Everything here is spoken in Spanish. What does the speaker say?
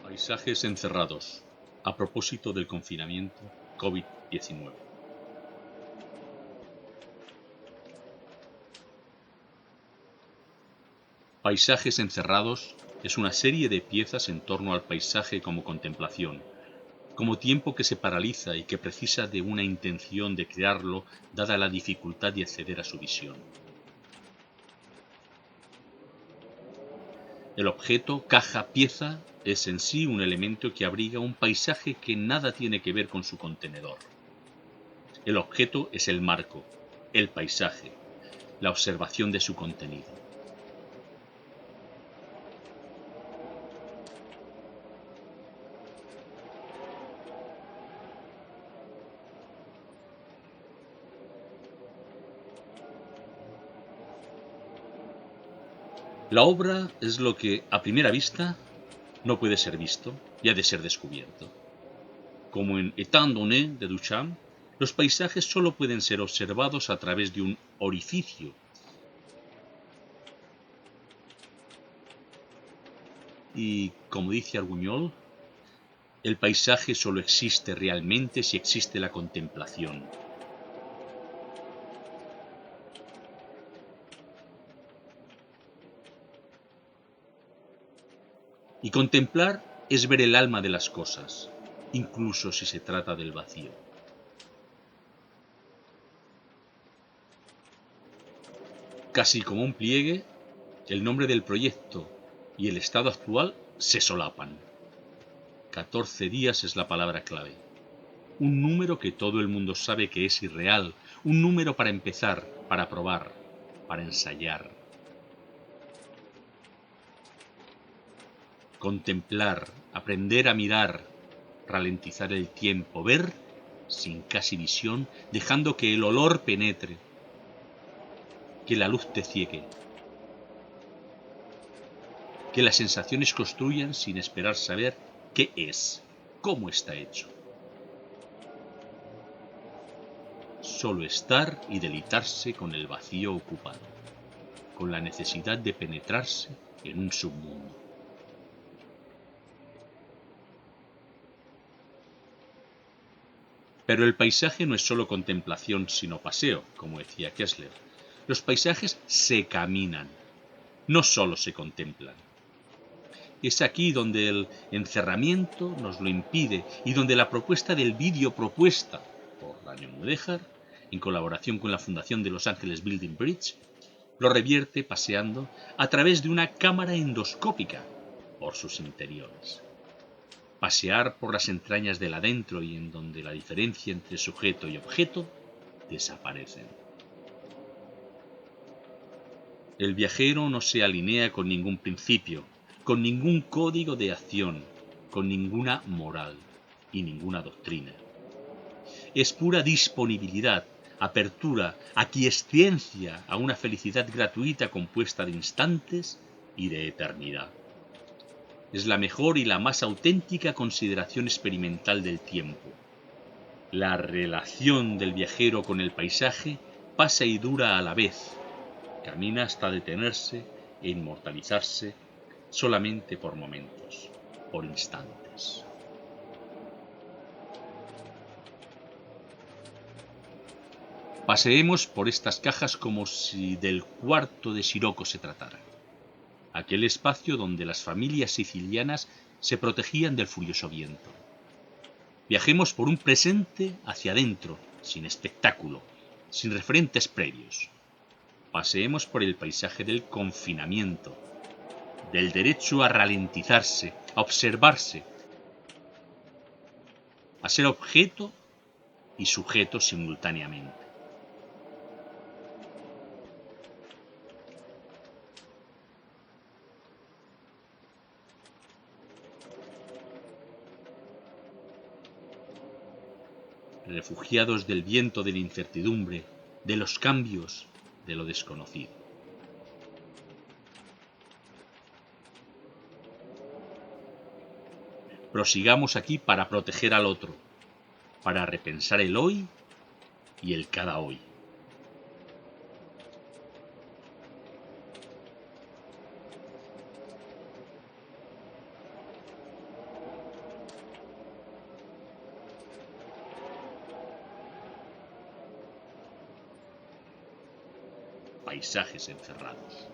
Paisajes encerrados, a propósito del confinamiento COVID-19. Paisajes encerrados es una serie de piezas en torno al paisaje como contemplación, como tiempo que se paraliza y que precisa de una intención de crearlo dada la dificultad de acceder a su visión. El objeto, caja, pieza, es en sí un elemento que abriga un paisaje que nada tiene que ver con su contenedor. El objeto es el marco, el paisaje, la observación de su contenido. La obra es lo que, a primera vista, no puede ser visto y ha de ser descubierto. Como en Étant donné de Duchamp, los paisajes solo pueden ser observados a través de un orificio. Y, como dice Arguñol, el paisaje solo existe realmente si existe la contemplación. Y contemplar es ver el alma de las cosas, incluso si se trata del vacío. Casi como un pliegue, el nombre del proyecto y el estado actual se solapan. 14 días es la palabra clave. Un número que todo el mundo sabe que es irreal. Un número para empezar, para probar, para ensayar. Contemplar, aprender a mirar, ralentizar el tiempo, ver sin casi visión, dejando que el olor penetre, que la luz te ciegue, que las sensaciones construyan sin esperar saber qué es, cómo está hecho. Solo estar y deleitarse con el vacío ocupado, con la necesidad de penetrarse en un submundo. Pero el paisaje no es solo contemplación, sino paseo, como decía Kessler. Los paisajes se caminan, no solo se contemplan. Es aquí donde el encerramiento nos lo impide y donde la propuesta del vídeo propuesta por Daniel Mudéjar, en colaboración con la Fundación de Los Ángeles Building Bridge, lo revierte paseando a través de una cámara endoscópica por sus interiores. Pasear por las entrañas del adentro y en donde la diferencia entre sujeto y objeto desaparecen. El viajero no se alinea con ningún principio, con ningún código de acción, con ninguna moral y ninguna doctrina. Es pura disponibilidad, apertura, aquiescencia a una felicidad gratuita compuesta de instantes y de eternidad. Es la mejor y la más auténtica consideración experimental del tiempo. La relación del viajero con el paisaje pasa y dura a la vez. Camina hasta detenerse e inmortalizarse solamente por momentos, por instantes. Paseemos por estas cajas como si del cuarto de Siroco se tratara. Aquel espacio donde las familias sicilianas se protegían del furioso viento. Viajemos por un presente hacia adentro, sin espectáculo, sin referentes previos. Paseemos por el paisaje del confinamiento, del derecho a ralentizarse, a observarse, a ser objeto y sujeto simultáneamente. Refugiados del viento de la incertidumbre, de los cambios, de lo desconocido. Prosigamos aquí para proteger al otro, para repensar el hoy y el cada hoy. paisajes encerrados.